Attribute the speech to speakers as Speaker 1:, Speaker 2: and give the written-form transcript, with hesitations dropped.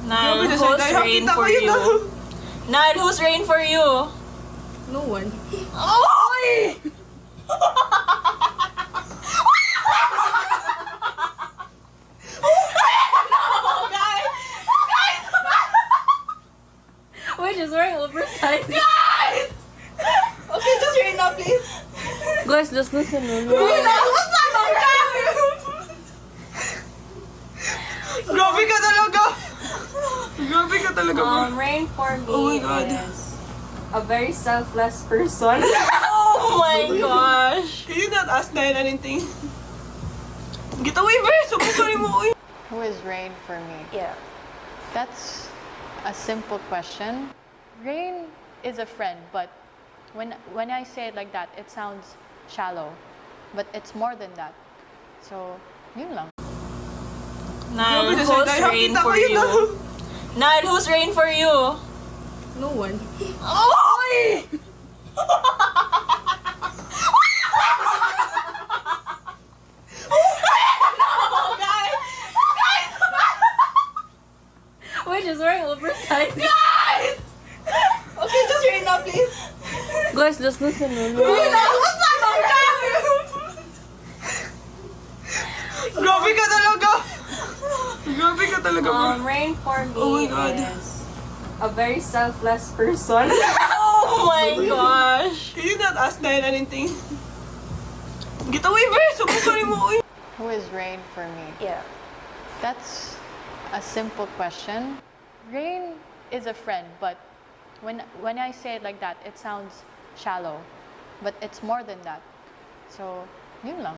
Speaker 1: Nile, who's rain for you? Nile, who's rain for you?
Speaker 2: No one.
Speaker 1: Oy!
Speaker 2: Wait, just wearing oversized.
Speaker 1: Guys!
Speaker 2: Okay, just rain now, please.
Speaker 3: Guys, just listen.
Speaker 1: Grabe ka talaga! Grabe ka talaga,
Speaker 2: Rain for me
Speaker 1: Oh my God.
Speaker 2: is a very selfless person.
Speaker 1: Oh my gosh! Can you not ask Nile anything? Get away, bro! Sorry mo, uy!
Speaker 3: Who is rain for me?
Speaker 2: Yeah.
Speaker 3: That's a simple question. Rain is a friend, but when I say it like that, it sounds shallow. But it's more than that. So, yun lang.
Speaker 1: Nile, who's rain for you? Nile, who's rain for you?
Speaker 2: No one.
Speaker 1: Oy!
Speaker 2: Wait, just wearing oversized.
Speaker 1: Guys!
Speaker 2: Okay, just rain now, please.
Speaker 3: Guys, just listen.
Speaker 1: Grabe ka talaga! Grabe ka talaga, bro!
Speaker 2: Rain for me
Speaker 1: Oh my God.
Speaker 2: is a very selfless person.
Speaker 1: Oh my gosh! Can you not ask Nile anything? Get away, bro! Sorry mo, uy!
Speaker 3: Who is rain for me?
Speaker 2: Yeah.
Speaker 3: That's a simple question. Rain is a friend, but when I say it like that, it sounds shallow. But it's more than that. So, yun lang.